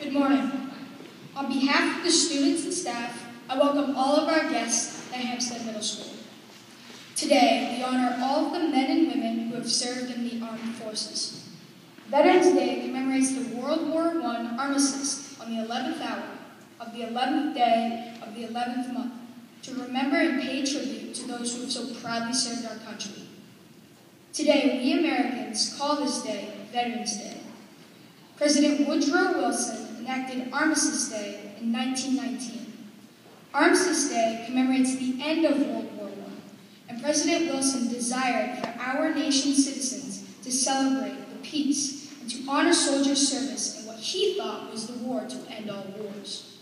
Good morning. On behalf of the students and staff, I welcome all of our guests at Hampstead Middle School. Today, we honor all of the men and women who have served in the armed forces. Veterans Day commemorates the World War I armistice on the 11th hour of the 11th day of the 11th month to remember and pay tribute to those who have so proudly served our country. Today, we Americans call this day Veterans Day. President Woodrow Wilson enacted Armistice Day in 1919. Armistice Day commemorates the end of World War I, and President Wilson desired for our nation's citizens to celebrate the peace and to honor soldiers' service in what he thought was the war to end all wars.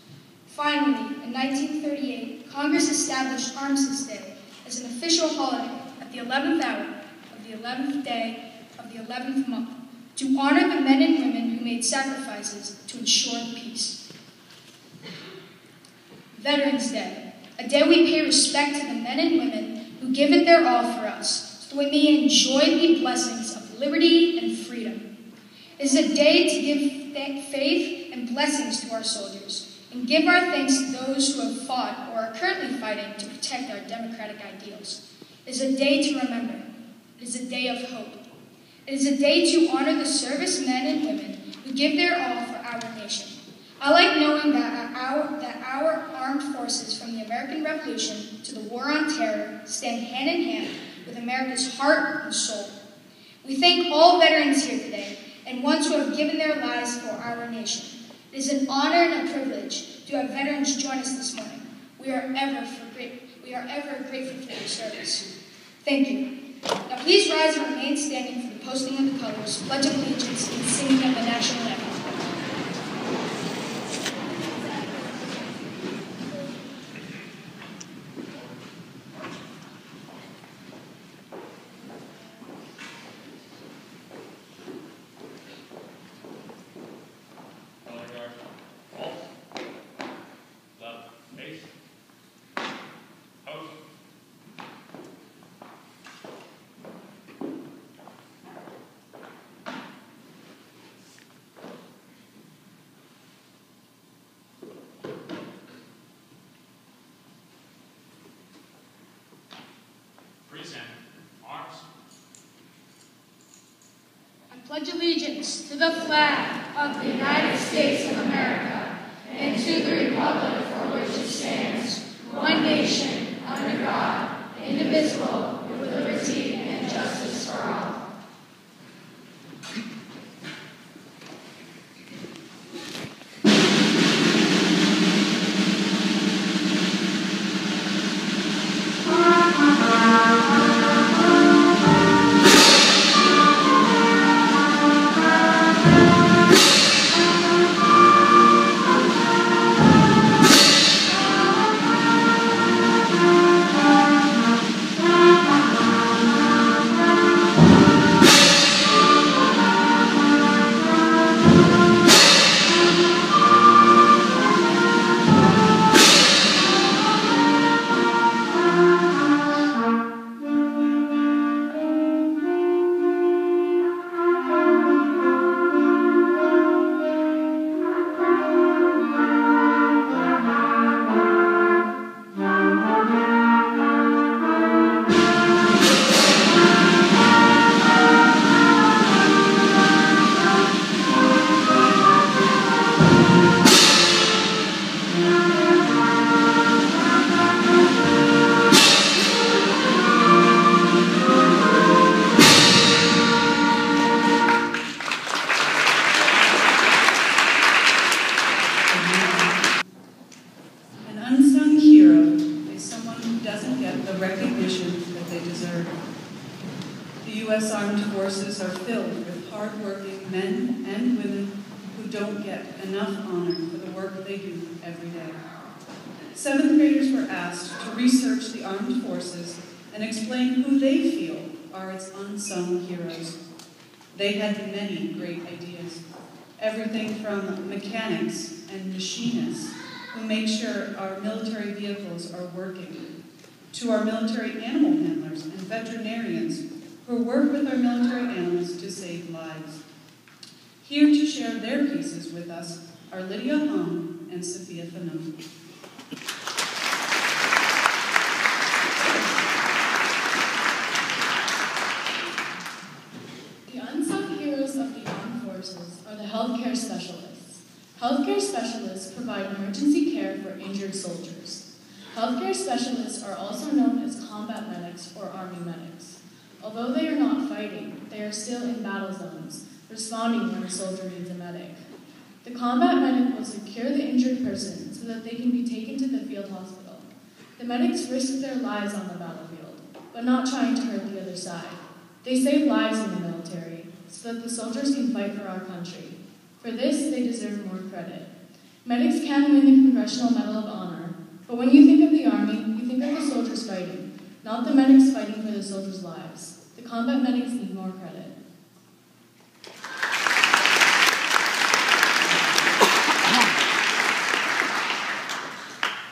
Finally, in 1938, Congress established Armistice Day as an official holiday at the 11th hour of the 11th day of the 11th month to honor the men and women who made sacrifices to ensure peace. Veterans Day, a day we pay respect to the men and women who give it their all for us, so that we may enjoy the blessings of liberty and freedom. It is a day to give faith and blessings to our soldiers, and give our thanks to those who have fought or are currently fighting to protect our democratic ideals. It is a day to remember. It is a day of hope. It is a day to honor the servicemen and women who give their all for our nation. I like knowing that our armed forces, from the American Revolution to the War on Terror, stand hand in hand with America's heart and soul. We thank all veterans here today and ones who have given their lives for our nation. It is an honor and a privilege to have veterans join us this morning. We are ever grateful for their service. Thank you. Now please rise and remain standing for the posting of the colors, Pledge of Allegiance, and singing of the national anthem. Present arms. I pledge allegiance to the flag of the United States of America and to the republic for which it stands, one nation, under God, indivisible, with liberty and justice for all. U.S. Armed Forces are filled with hard-working men and women who don't get enough honor for the work they do every day. 7th graders were asked to research the armed forces and explain who they feel are its unsung heroes. They had many great ideas, everything from mechanics and machinists who make sure our military vehicles are working, to our military animal handlers and veterinarians who work with our military animals to save lives. Here to share their pieces with us are Lydia Hahn and Sophia Fanon. The unsung heroes of the armed forces are the healthcare specialists. Healthcare specialists provide emergency care for injured soldiers. Healthcare specialists are also known as combat medics or army medics. Although they are not fighting, they are still in battle zones, responding when a soldier needs a medic. The combat medic will secure the injured person so that they can be taken to the field hospital. The medics risk their lives on the battlefield, but not trying to hurt the other side. They save lives in the military so that the soldiers can fight for our country. For this, they deserve more credit. Medics can win the Congressional Medal of Honor, but when you think of the Army, you think of the soldiers fighting, not the medics fighting for the soldiers' lives. The combat medics need more credit.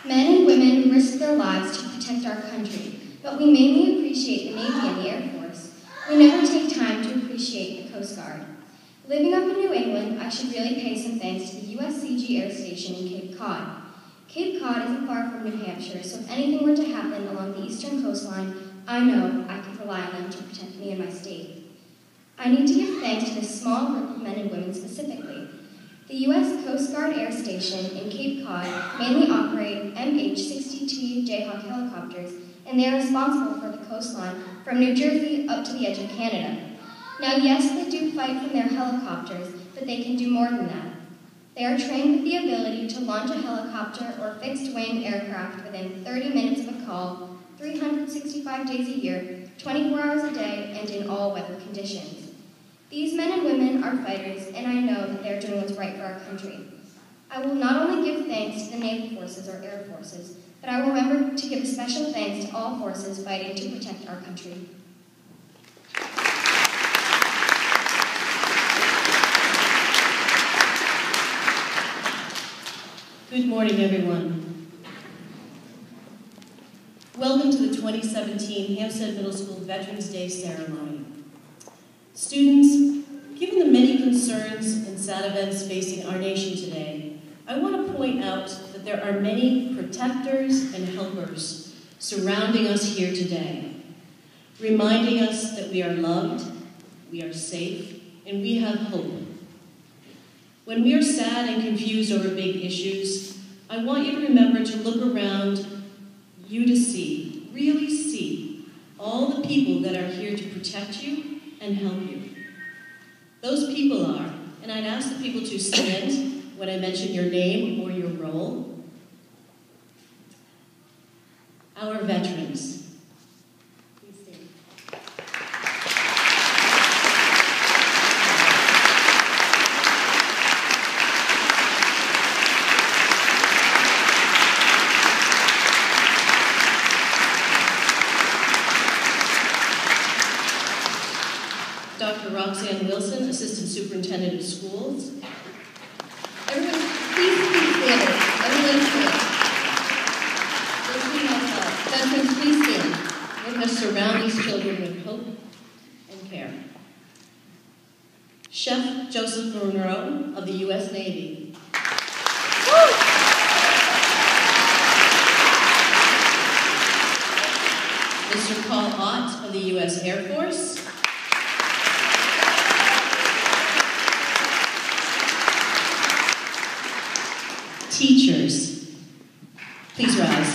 Men and women risk their lives to protect our country, but we mainly appreciate the Navy and the Air Force. We never take time to appreciate the Coast Guard. Living up in New England, I should really pay some thanks to the USCG Air Station in Cape Cod. Cape Cod isn't far from New Hampshire, so if anything were to happen along the eastern coastline, I know I could rely on them to protect me and my state. I need to give thanks to this small group of men and women specifically. The U.S. Coast Guard Air Station in Cape Cod mainly operate MH-62 Jayhawk helicopters, and they are responsible for the coastline from New Jersey up to the edge of Canada. Now, yes, they do fight from their helicopters, but they can do more than that. They are trained with the ability to launch a helicopter or fixed-wing aircraft within 30 minutes of a call, 365 days a year, 24 hours a day, and in all weather conditions. These men and women are fighters, and I know that they are doing what's right for our country. I will not only give thanks to the naval forces or air forces, but I will remember to give a special thanks to all forces fighting to protect our country. Good morning, everyone. Welcome to the 2017 Hampstead Middle School Veterans Day ceremony. Students, given the many concerns and sad events facing our nation today, I want to point out that there are many protectors and helpers surrounding us here today, reminding us that we are loved, we are safe, and we have hope. When we are sad and confused over big issues, I want you to remember to look around you to see, really see, all the people that are here to protect you and help you. Those people are, and I'd ask the people to stand when I mention your name or your role, our veterans. Please stand. Dr. Roxanne Wilson, Assistant Superintendent of Schools. Everyone, please stand. Everyone stand. Veterans, please stand. We're going to surround these children with hope and care. Chef Joseph Monroe of the U.S. Navy. Mr. Paul Ott of the U.S. Air Force. Teachers, please rise.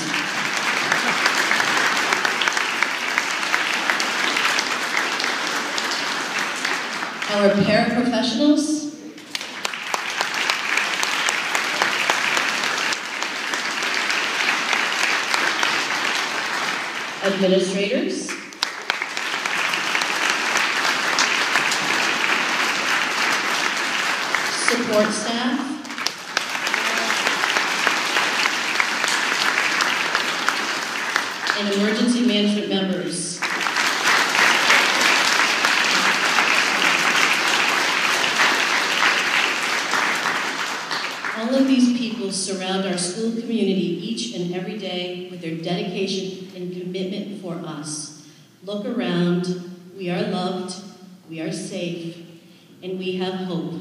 Our paraprofessionals, administrators, support staff, and emergency management members. All of these people surround our school community each and every day with their dedication and commitment for us. Look around, we are loved, we are safe, and we have hope.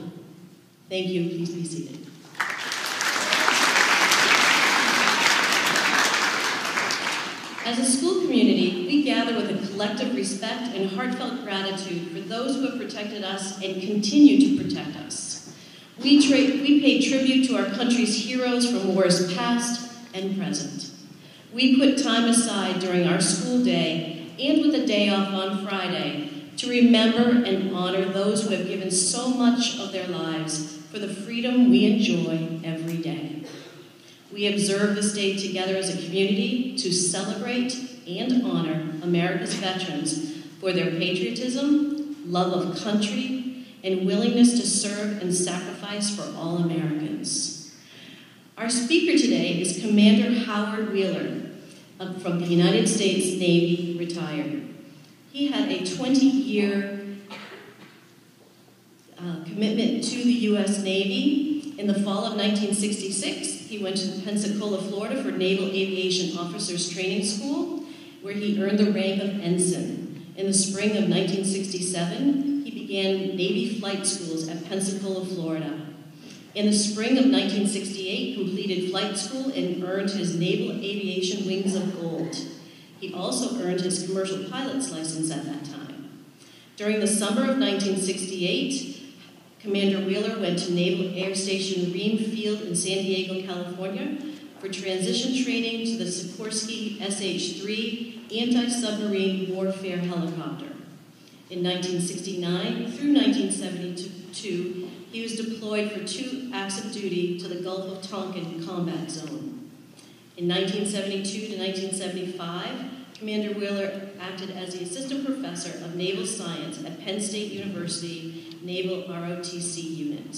Thank you, please be seated. As a school community, we gather with a collective respect and heartfelt gratitude for those who have protected us and continue to protect us. We pay tribute to our country's heroes from wars past and present. We put time aside during our school day and with a day off on Friday to remember and honor those who have given so much of their lives for the freedom we enjoy every day. We observe this day together as a community to celebrate and honor America's veterans for their patriotism, love of country, and willingness to serve and sacrifice for all Americans. Our speaker today is Commander Howard Wheeler from the United States Navy, retired. He had a 20-year commitment to the U.S. Navy. In the fall of 1966, he went to Pensacola, Florida for Naval Aviation Officers Training School, where he earned the rank of ensign. In the spring of 1967, he began Navy flight schools at Pensacola, Florida. In the spring of 1968, completed flight school and earned his Naval Aviation Wings of Gold. He also earned his commercial pilot's license at that time. During the summer of 1968, Commander Wheeler went to Naval Air Station Ream Field in San Diego, California for transition training to the Sikorsky SH-3 anti-submarine warfare helicopter. In 1969 through 1972, he was deployed for 2 acts of duty to the Gulf of Tonkin combat zone. In 1972 to 1975, Commander Wheeler acted as the Assistant Professor of Naval Science at Penn State University Naval ROTC Unit.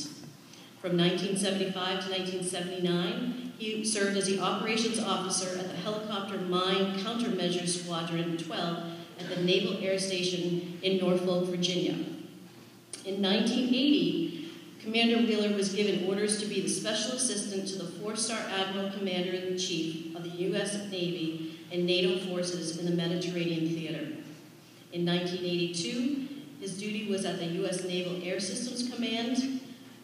From 1975 to 1979, he served as the Operations Officer at the Helicopter Mine Countermeasure Squadron 12 at the Naval Air Station in Norfolk, Virginia. In 1980, Commander Wheeler was given orders to be the Special Assistant to the 4-star Admiral Commander-in-Chief of the U.S. Navy and NATO forces in the Mediterranean Theater. In 1982, his duty was at the U.S. Naval Air Systems Command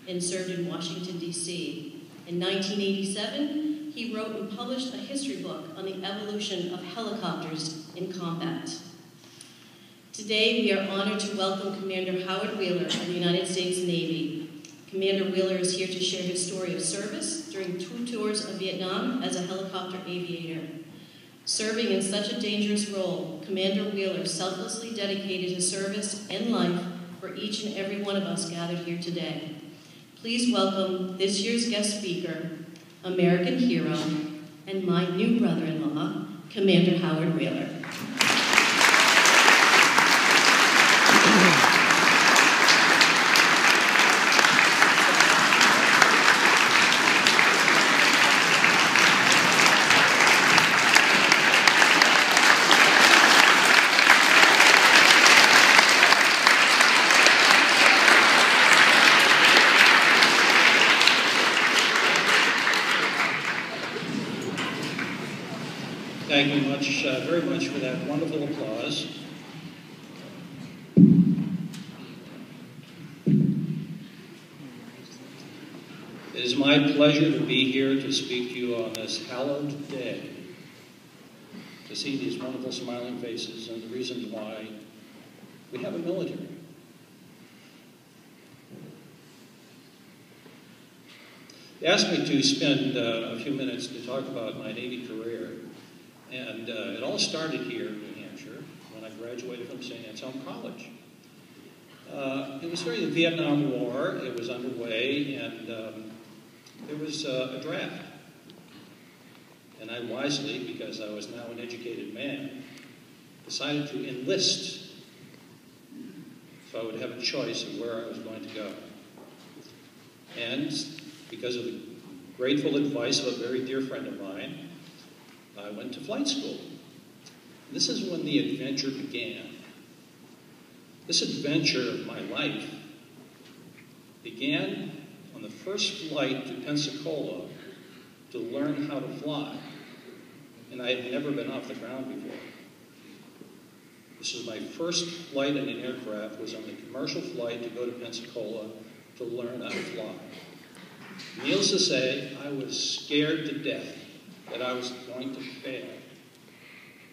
and served in Washington, D.C. In 1987, he wrote and published a history book on the evolution of helicopters in combat. Today, we are honored to welcome Commander Howard Wheeler of the United States Navy. Commander Wheeler is here to share his story of service during 2 tours of Vietnam as a helicopter aviator. Serving in such a dangerous role, Commander Wheeler selflessly dedicated his service and life for each and every one of us gathered here today. Please welcome this year's guest speaker, American hero, and my new brother-in-law, Commander Howard Wheeler. Thank you very much for that wonderful applause. It is my pleasure to be here to speak to you on this hallowed day, to see these wonderful smiling faces and the reasons why we have a military. They asked me to spend a few minutes to talk about my Navy career. And it all started here in New Hampshire when I graduated from St. Anselm College. It was during the Vietnam War. It was underway, and there was a draft. And I wisely, because I was now an educated man, decided to enlist so I would have a choice of where I was going to go. And because of the grateful advice of a very dear friend of mine, I went to flight school. This is when the adventure began. This adventure of my life began on the first flight to Pensacola to learn how to fly. And I had never been off the ground before. This was my first flight in an aircraft, was on the commercial flight to go to Pensacola to learn how to fly. Needless to say, I was scared to death that I was going to fail.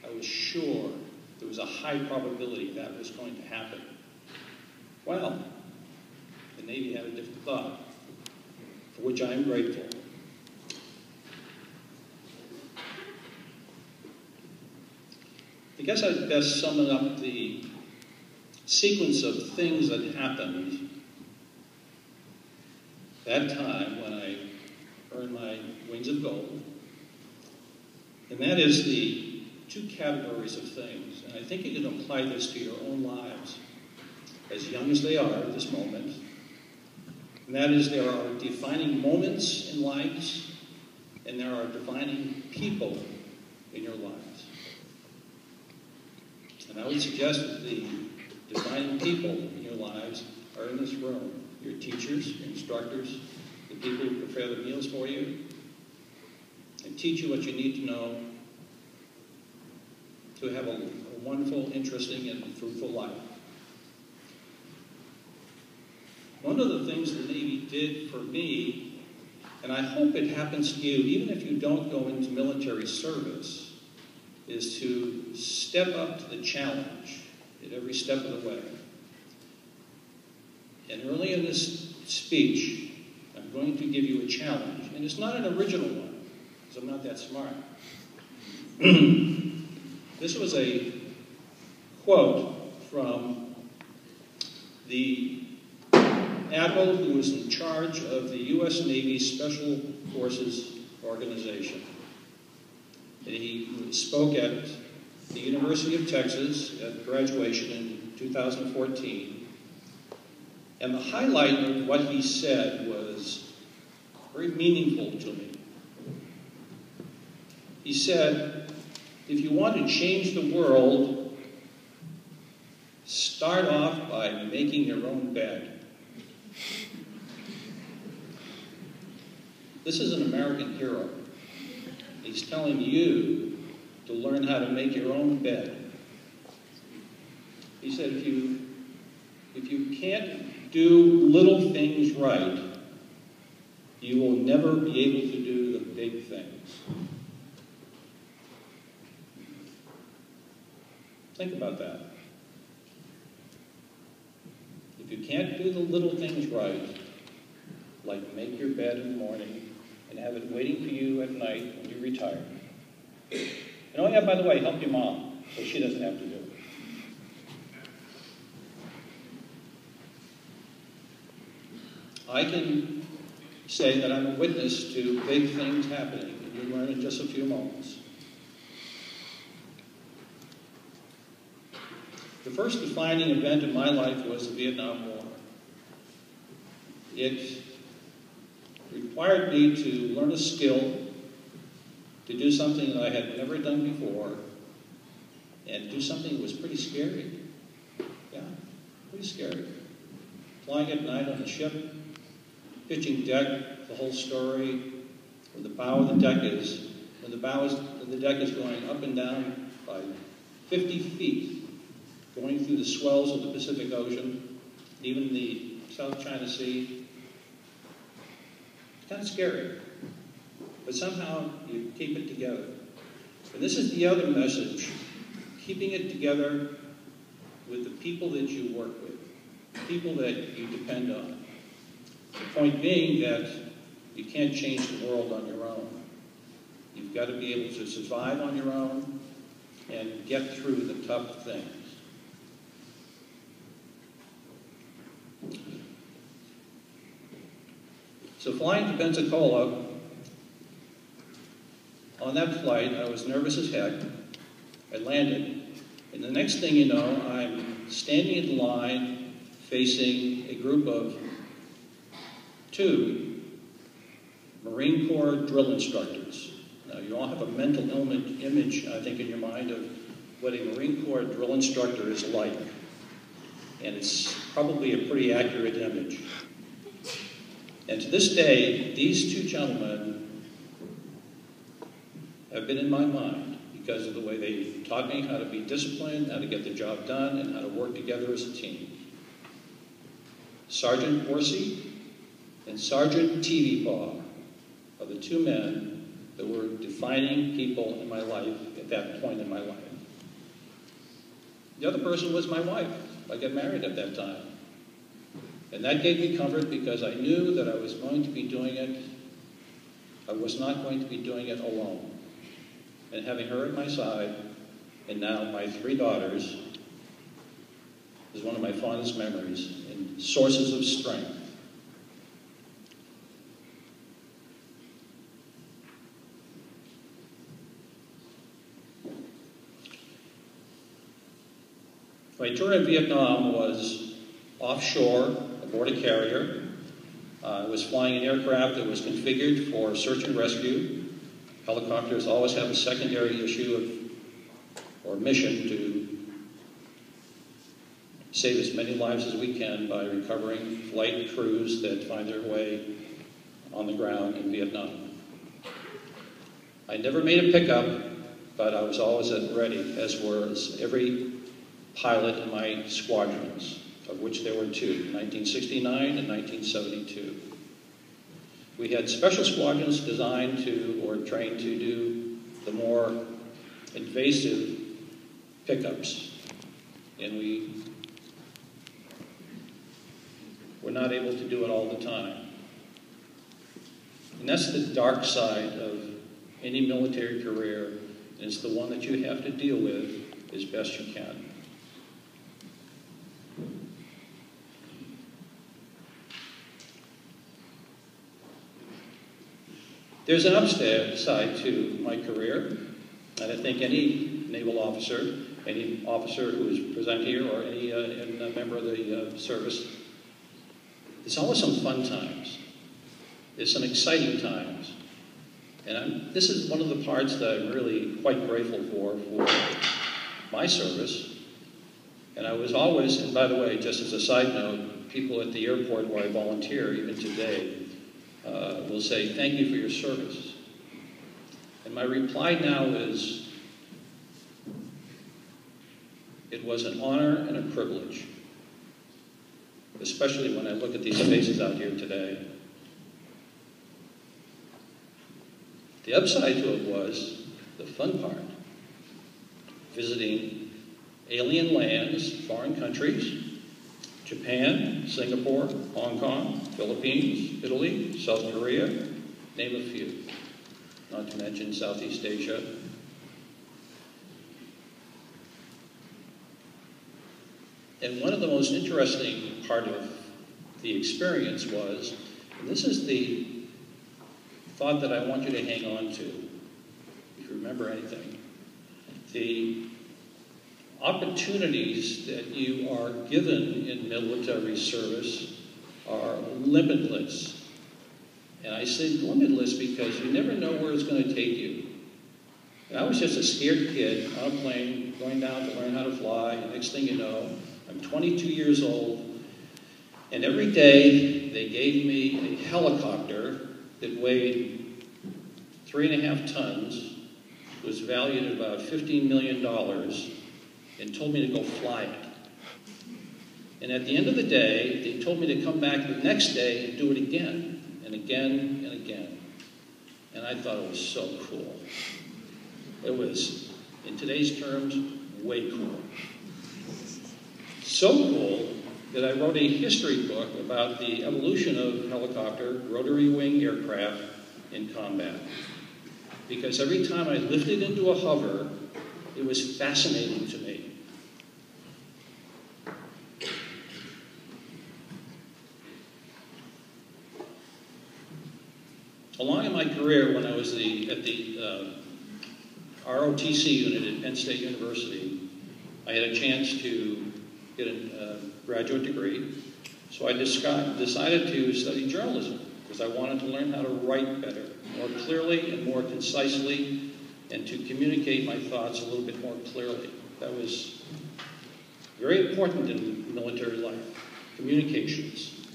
I was sure there was a high probability that was going to happen. Well, the Navy had a different thought, for which I am grateful. I guess I'd best sum up the sequence of things that happened that time when I earned my wings of gold. And that is the two categories of things. And I think you can apply this to your own lives, as young as they are at this moment. And that is, there are defining moments in lives, and there are defining people in your lives. And I would suggest that the defining people in your lives are in this room. Your teachers, your instructors, the people who prepare the meals for you, and teach you what you need to know to have a wonderful, interesting, and fruitful life. One of the things the Navy did for me, and I hope it happens to you, even if you don't go into military service, is to step up to the challenge at every step of the way. And early in this speech, I'm going to give you a challenge. And it's not an original one, because I'm not that smart. This was a quote from the admiral who was in charge of the U.S. Navy Special Forces Organization. And he spoke at the University of Texas at graduation in 2014. And the highlight of what he said was very meaningful to me. He said, if you want to change the world, start off by making your own bed. This is an American hero. He's telling you to learn how to make your own bed. He said, if you can't do little things right, you will never be able to do the big things. Think about that. If you can't do the little things right, like make your bed in the morning and have it waiting for you at night when you retire. And oh yeah, by the way, help your mom so she doesn't have to do it. I can say that I'm a witness to big things happening, and you'll learn in just a few moments. The first defining event in my life was the Vietnam War. It required me to learn a skill, to do something that I had never done before, and do something that was pretty scary. Yeah, pretty scary. Flying at night on a ship, pitching deck, the whole story, where the bow of the deck is, when the deck is going up and down by 50 feet, going through the swells of the Pacific Ocean, even the South China Sea. It's kind of scary, but somehow you keep it together. And this is the other message, keeping it together with the people that you work with, people that you depend on. The point being that you can't change the world on your own. You've got to be able to survive on your own and get through the tough things. So flying to Pensacola, on that flight, I was nervous as heck. I landed, and the next thing you know, I'm standing in line facing a group of 2 Marine Corps drill instructors. Now, you all have a mental image, I think, in your mind of what a Marine Corps drill instructor is like. And it's probably a pretty accurate image. And to this day, these 2 gentlemen have been in my mind because of the way they taught me how to be disciplined, how to get the job done, and how to work together as a team. Sergeant Horsey and Sergeant Teeveepaw are the 2 men that were defining people in my life at that point in my life. The other person was my wife. I got married at that time. And that gave me comfort because I knew that I was going to be doing it. I was not going to be doing it alone. And having her at my side, and now my 3 daughters, is one of my fondest memories and sources of strength. My tour in Vietnam was offshore, aboard a carrier. I was flying an aircraft that was configured for search and rescue. Helicopters always have a secondary issue or mission to save as many lives as we can by recovering flight crews that find their way on the ground in Vietnam. I never made a pickup, but I was always ready, as was every pilot in my squadrons, of which there were 2, 1969 and 1972. We had special squadrons designed to, or trained to do, the more invasive pickups, and we were not able to do it all the time. And that's the dark side of any military career, and it's the one that you have to deal with as best you can. There's an upside to my career, and I think any naval officer, any officer who is present here, or any member of the service, there's always some fun times. There's some exciting times. And this is one of the parts that I'm really quite grateful for my service. And I was always, and by the way, just as a side note, people at the airport where I volunteer, even today, will say, thank you for your service. And my reply now is, it was an honor and a privilege, especially when I look at these faces out here today. The upside to it was the fun part, visiting alien lands, foreign countries, Japan, Singapore, Hong Kong, Philippines, Italy, South Korea, name a few, not to mention Southeast Asia. And one of the most interesting part of the experience was, and this is the thought that I want you to hang on to, if you remember anything, the opportunities that you are given in military service are limitless. And I say limitless because you never know where it's going to take you. And I was just a scared kid on a plane going down to learn how to fly. And next thing you know, I'm 22 years old. And every day they gave me a helicopter that weighed 3.5 tons, was valued at about $15 million, and told me to go fly it. And at the end of the day, they told me to come back the next day and do it again, and again, and again. And I thought it was so cool. It was, in today's terms, way cool. So cool that I wrote a history book about the evolution of helicopter, rotary wing aircraft in combat. Because every time I lifted into a hover, it was fascinating to me. Along in my career, when I was at the ROTC unit at Penn State University, I had a chance to get a graduate degree. So I decided to study journalism because I wanted to learn how to write better, more clearly and more concisely, and to communicate my thoughts a little bit more clearly. That was very important in military life, communications.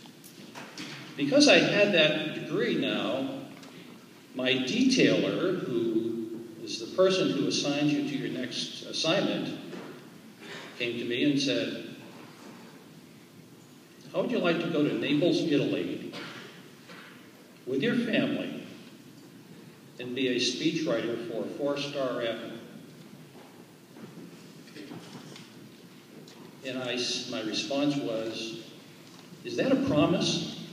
Because I had that degree now, my detailer, who is the person who assigns you to your next assignment, came to me and said, how would you like to go to Naples, Italy, with your family and be a speechwriter for a 4-star admiral? And my response was, is that a promise?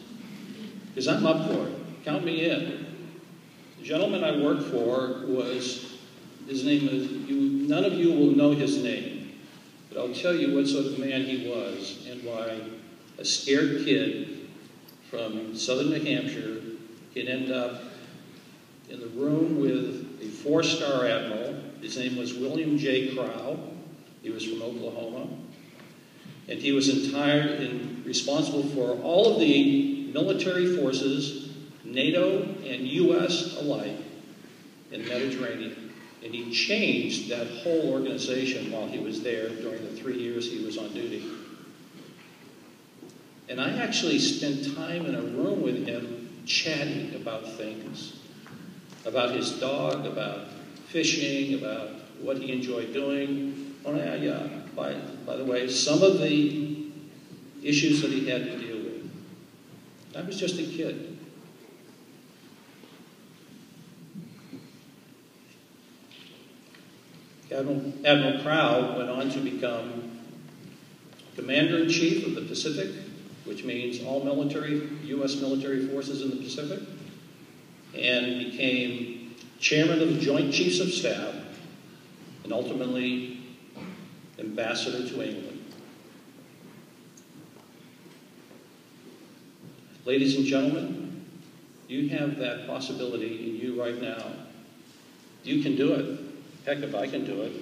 Because I'm up for it. Count me in. The gentleman I worked for his name is, none of you will know his name, but I'll tell you what sort of man he was and why a scared kid from southern New Hampshire can end up in the room with a 4-star admiral. His name was William J. Crow. He was from Oklahoma. And he was responsible for all of the military forces, NATO and U.S. alike, in the Mediterranean. And he changed that whole organization while he was there during the 3 years he was on duty. And I actually spent time in a room with him chatting about things, about his dog, about fishing, about what he enjoyed doing. Oh, yeah. By the way, some of the issues that he had to deal with. I was just a kid. Admiral Crow went on to become Commander-in-Chief of the Pacific, which means all U.S. military forces in the Pacific, and became Chairman of the Joint Chiefs of Staff, and ultimately Ambassador to England. Ladies and gentlemen, you have that possibility in you right now. You can do it. Heck, if I can do it.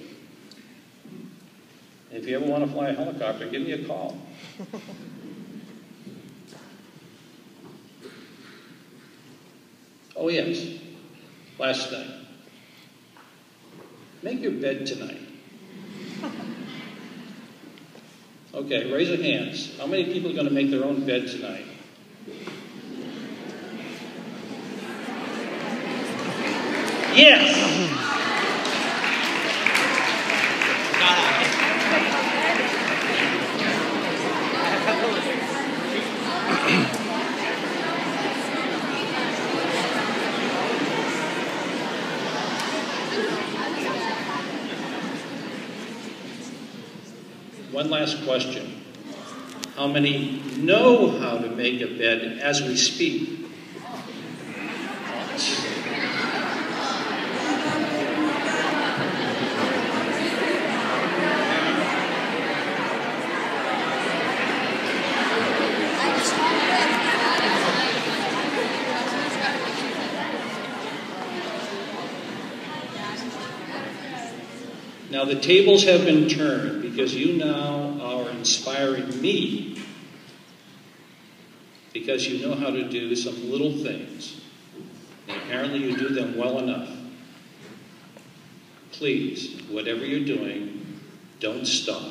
And if you ever want to fly a helicopter, give me a call. Oh yes, last thing. Make your bed tonight. Okay, raise your hands. How many people are going to make their own bed tonight? Yes! One last question. How many know how to make a bed as we speak? Now the tables have been turned because you now are inspiring me because you know how to do some little things. And apparently you do them well enough. Please, whatever you're doing, don't stop.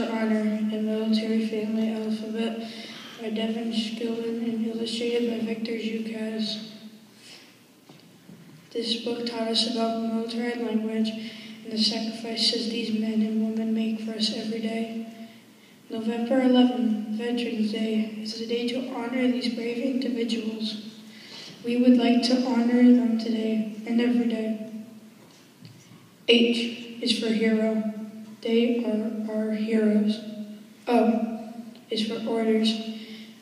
for Honor, a military family alphabet by Devin Skillman and illustrated by Victor Jucas. This book taught us about military language and the sacrifices these men and women make for us every day. November 11, Veterans Day, is a day to honor these brave individuals. We would like to honor them today and every day. H is for hero. They are our heroes. O is for orders.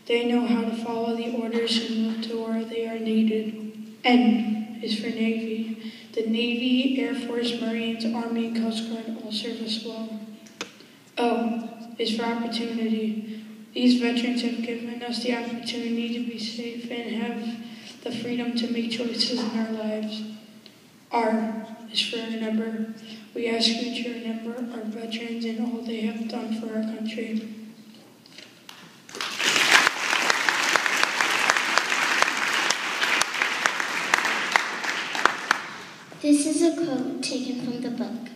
They know how to follow the orders and move to where they are needed. N is for Navy. The Navy, Air Force, Marines, Army, and Coast Guard all serve us well. O is for opportunity. These veterans have given us the opportunity to be safe and have the freedom to make choices in our lives. R is for remember. We ask you to remember our veterans and all they have done for our country. This is a quote taken from the book.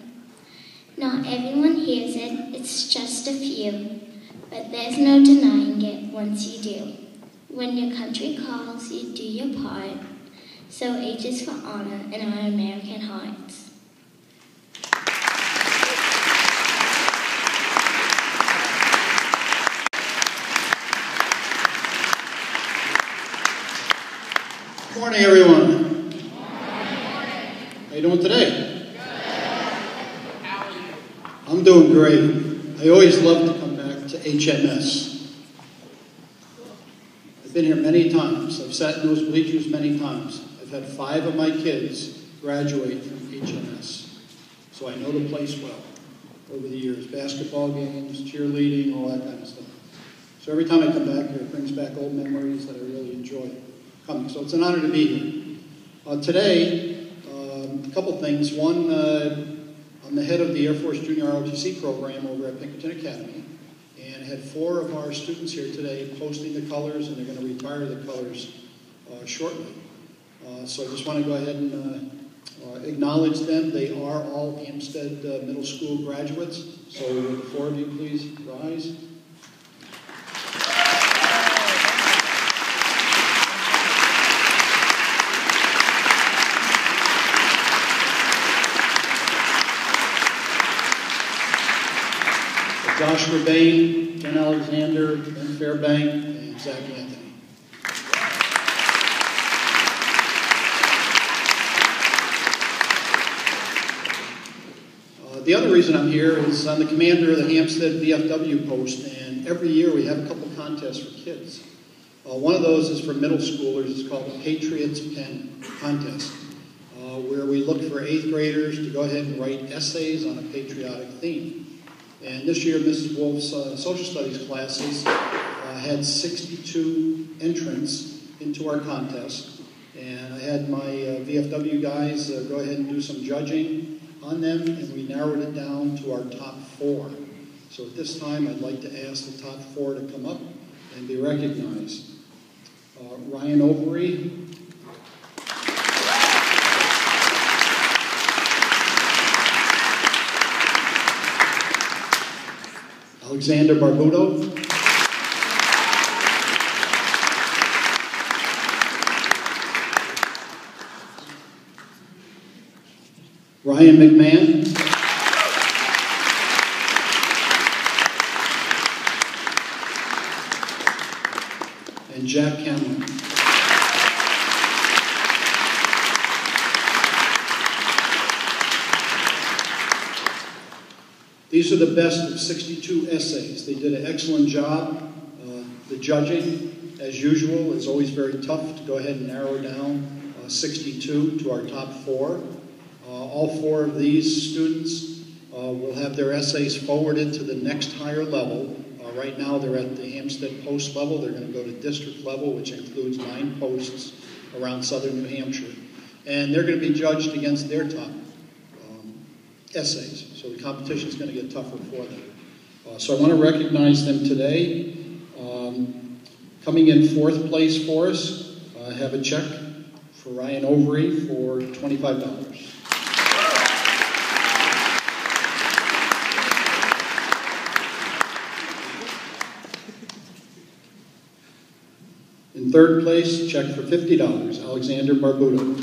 Not everyone hears it, it's just a few, but there's no denying it once you do. When your country calls, you do your part. So H is for honor in our American hearts. Good morning, everyone. How you doing today? I'm doing great. I always love to come back to HMS. I've been here many times. I've sat in those bleachers many times. I've had 5 of my kids graduate from HMS. So I know the place well over the years. Basketball games, cheerleading, all that kind of stuff. So every time I come back here, it brings back old memories that I really enjoy coming. So it's an honor to be here. Today, a couple things. One, I'm the head of the Air Force Junior ROTC program over at Pinkerton Academy. And I had 4 of our students here today posting the colors, and they're going to retire the colors shortly. So I just want to go ahead and acknowledge them. They are all Hampstead Middle School graduates. So the 4 of you, please rise. Josh Rebane, Ken Alexander, Ben Fairbank, and Zach Anthony. The other reason I'm here is I'm the commander of the Hampstead VFW post, and every year we have a couple contests for kids. One of those is for middle schoolers. It's called the Patriots Pen Contest, where we look for 8th graders to go ahead and write essays on a patriotic theme. And this year, Mrs. Wolf's social studies classes had 62 entrants into our contest. And I had my VFW guys go ahead and do some judging on them, and we narrowed it down to our top 4. So at this time, I'd like to ask the top 4 to come up and be recognized. Ryan Overy. Alexander Barbuto. Ryan McMahon. And Jack Cameron. These are the best of 62 essays. They did an excellent job. The judging, as usual, is always very tough to go ahead and narrow down 62 to our top 4. All 4 of these students will have their essays forwarded to the next higher level. Right now they're at the Hampstead Post level. They're going to go to district level, which includes 9 posts around southern New Hampshire. And they're going to be judged against their top essays. So the competition is going to get tougher for them. So I want to recognize them today. Coming in 4th place for us, I have a check for Ryan Overy for $25. In third place, check for $50, Alexander Barbuto.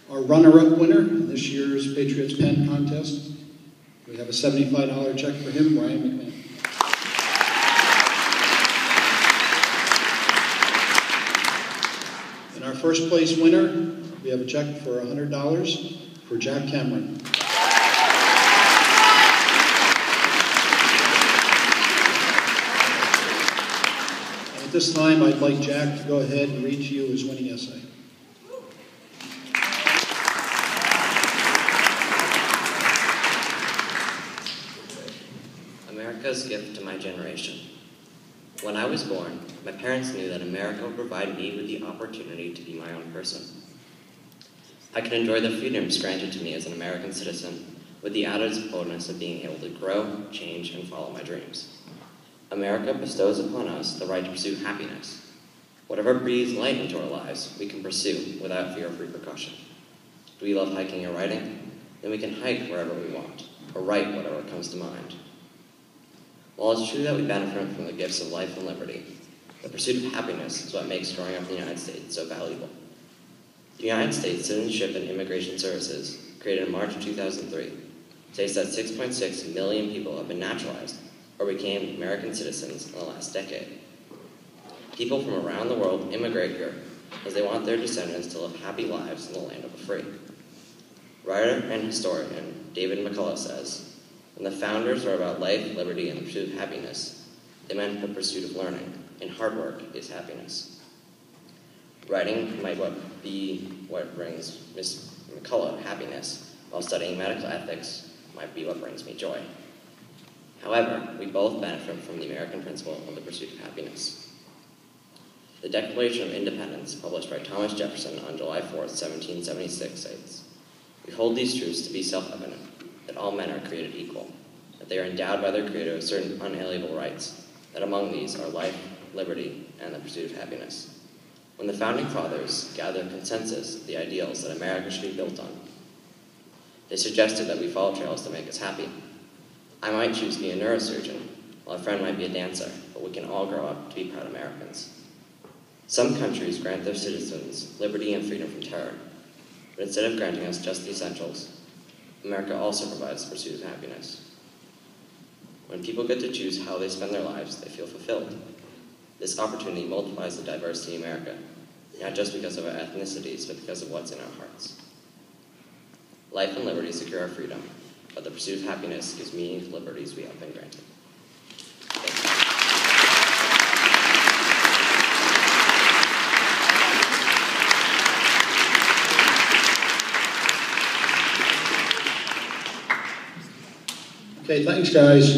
Our runner-up winner in this year's Patriots Pen Contest, we have a $75 check for him, Ryan McMahon. And our first place winner, we have a check for $100 for Jack Cameron. And at this time, I'd like Jack to go ahead and read to you his winning essay. America's gift to my generation. When I was born, my parents knew that America would provide me with the opportunity to be my own person. I could enjoy the freedoms granted to me as an American citizen with the added bonus of being able to grow, change, and follow my dreams. America bestows upon us the right to pursue happiness. Whatever breathes light into our lives, we can pursue without fear of repercussion. Do we love hiking or writing? Then we can hike wherever we want, or write whatever comes to mind. While it's true that we benefit from the gifts of life and liberty, the pursuit of happiness is what makes growing up in the United States so valuable. The United States Citizenship and Immigration Services, created in March of 2003, states that 6.6 million people have been naturalized or became American citizens in the last decade. People from around the world immigrate here as they want their descendants to live happy lives in the land of the free. Writer and historian David McCullough says, "When the founders were about life, liberty, and the pursuit of happiness, they meant the pursuit of learning, and hard work is happiness." Writing might be what brings Ms. McCullough happiness, while studying medical ethics might be what brings me joy. However, we both benefit from the American principle of the pursuit of happiness. The Declaration of Independence, published by Thomas Jefferson on July 4, 1776, states, "We hold these truths to be self-evident, that all men are created equal, that they are endowed by their Creator with certain unalienable rights, that among these are life, liberty, and the pursuit of happiness." When the Founding Fathers gathered consensus of the ideals that America should be built on, they suggested that we follow trails to make us happy. I might choose to be a neurosurgeon, while a friend might be a dancer, but we can all grow up to be proud Americans. Some countries grant their citizens liberty and freedom from terror, but instead of granting us just the essentials, America also provides the pursuit of happiness. When people get to choose how they spend their lives, they feel fulfilled. This opportunity multiplies the diversity in America, not just because of our ethnicities, but because of what's in our hearts. Life and liberty secure our freedom, but the pursuit of happiness gives meaning to liberties we have been granted. Okay, thanks, guys.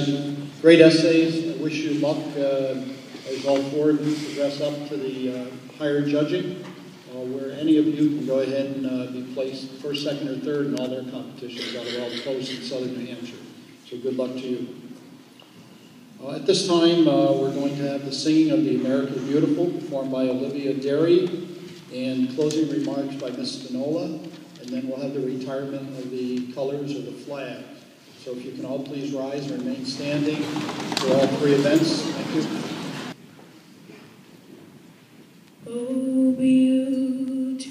Great essays. I wish you luck as all four of you progress up to the higher judging, where any of you can go ahead and be placed first, second, or third in all their competitions out of all the posts in southern New Hampshire. So good luck to you. At this time, we're going to have the singing of the America the Beautiful, performed by Olivia Derry, and closing remarks by Ms. Spinola, and then we'll have the retirement of the colors or the flag. So if you can all please rise and remain standing for all three events. Thank you. Oh, beautiful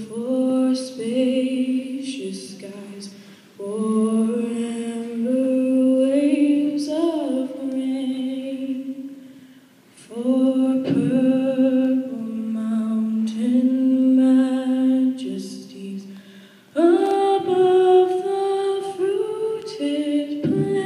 for spacious skies, for amber waves of rain, for purple mountain majesties above the fruited plain.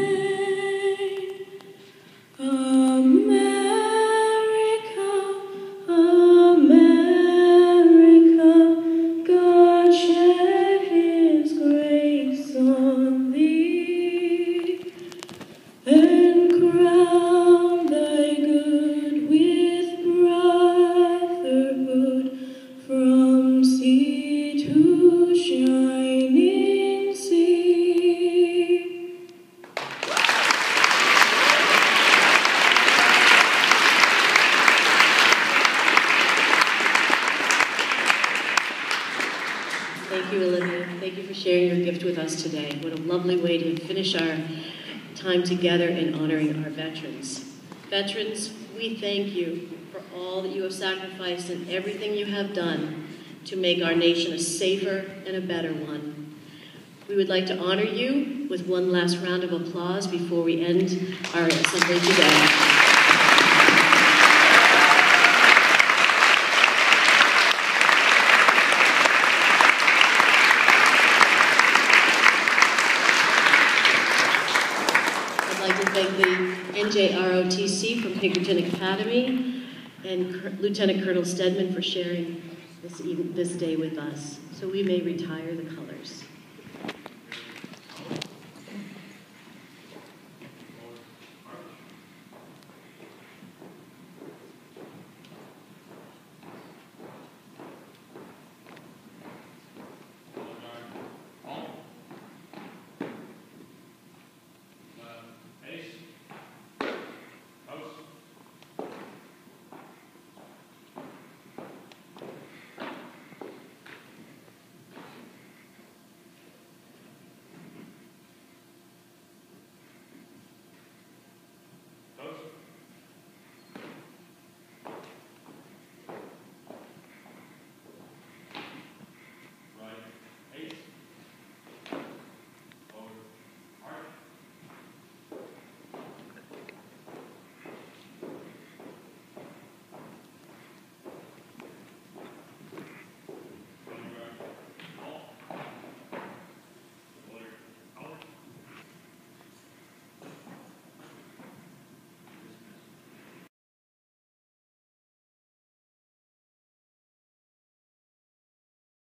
Thank you, Olivia. Thank you for sharing your gift with us today. What a lovely way to finish our time together in honoring our veterans. Veterans, we thank you for all that you have sacrificed and everything you have done to make our nation a safer and a better one. We would like to honor you with one last round of applause before we end our assembly today. Thank the NJROTC from Pinkerton Academy and Lieutenant Colonel Stedman for sharing this day with us. So we may retire the colors.